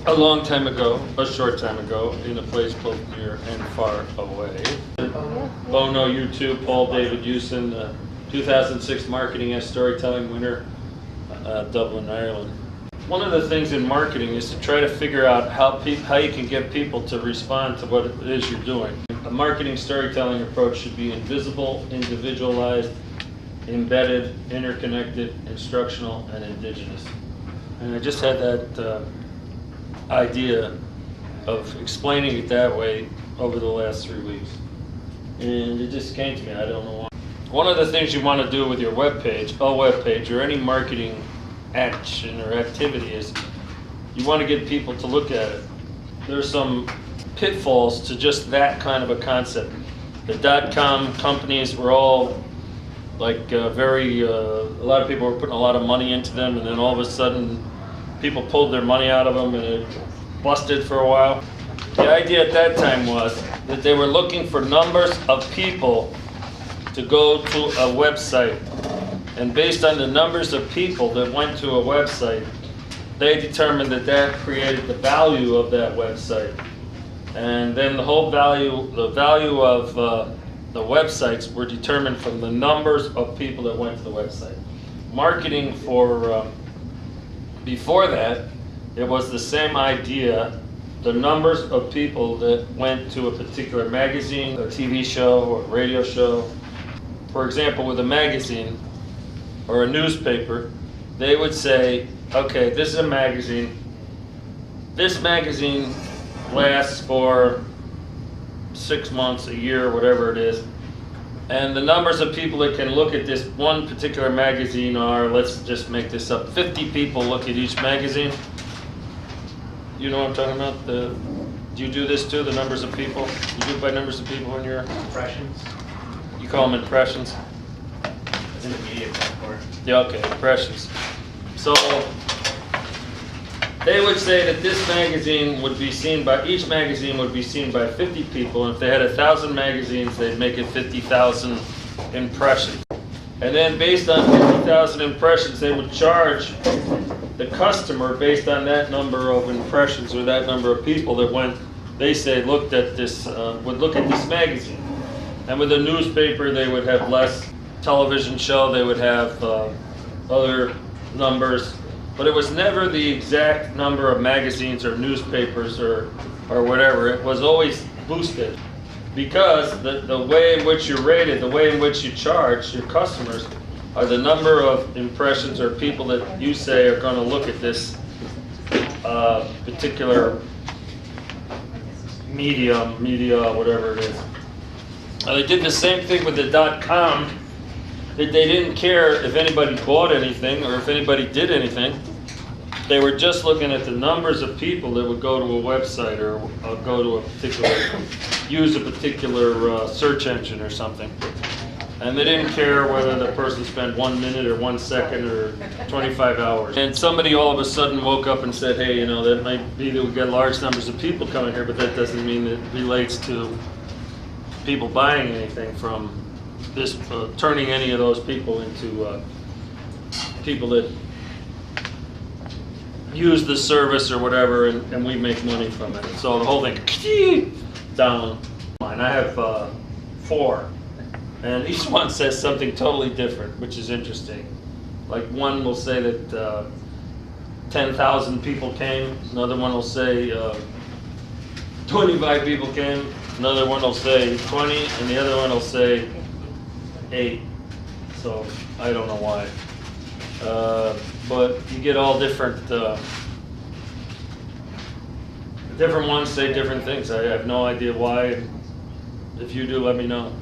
a long time ago, a short time ago, in a place both near and far away. Bono, YouTube, Paul David Hewson, 2006 Marketing and Storytelling winner, Dublin, Ireland. One of the things in marketing is to try to figure out how you can get people to respond to what it is you're doing. A marketing storytelling approach should be invisible, individualized, embedded, interconnected, instructional, and indigenous. And I just had that idea of explaining it that way over the last 3 weeks. And it just came to me, I don't know why. One of the things you want to do with your webpage, or any marketing action or activity is you want to get people to look at it. There's some pitfalls to just that kind of a concept. The .com companies were all like a lot of people were putting a lot of money into them, and then all of a sudden people pulled their money out of them and it busted for a while. The idea at that time was that they were looking for numbers of people to go to a website. And based on the numbers of people that went to a website, they determined that that created the value of that website. And then the value of the websites were determined from the numbers of people that went to the website. Marketing before that, it was the same idea. The numbers of people that went to a particular magazine, a TV show, or a radio show. For example, with a magazine or a newspaper, they would say, okay, this is a magazine. This magazine lasts for 6 months, a year, whatever it is. And the numbers of people that can look at this one particular magazine are, let's just make this up, 50 people look at each magazine. You know what I'm talking about? Do you do this too, the numbers of people? You do it by numbers of people in your... Impressions. You call them impressions? It's in the media platform. Yeah, okay, impressions. So they would say that this magazine would be seen by, each magazine would be seen by 50 people, and if they had 1,000 magazines, they'd make it 50,000 impressions. And then based on 50,000 impressions, they would charge the customer based on that number of impressions or that number of people that went, they say, looked at this, would look at this magazine. And with a newspaper, they would have less. Television show, they would have other numbers, but it was never the exact number of magazines or newspapers or whatever. It was always boosted because the way in which you're rated, the way in which you charge your customers are the number of impressions or people that you say are going to look at this particular media, whatever it is. They did the same thing with the .com. That they didn't care if anybody bought anything or if anybody did anything. They were just looking at the numbers of people that would go to a website or go to a particular, use a particular search engine or something. And they didn't care whether the person spent 1 minute or 1 second or 25 hours. And somebody all of a sudden woke up and said, hey, you know, that might be that we get large numbers of people coming here, but that doesn't mean that it relates to people buying anything from this, turning any of those people into people that use the service or whatever, and we make money from it. So the whole thing down. I have 4, and each one says something totally different, which is interesting. Like one will say that 10,000 people came. Another one will say 25 people came. Another one will say 20, and the other one will say 8. So I don't know why, but you get all different ones say different things. I have no idea why. If you do, let me know.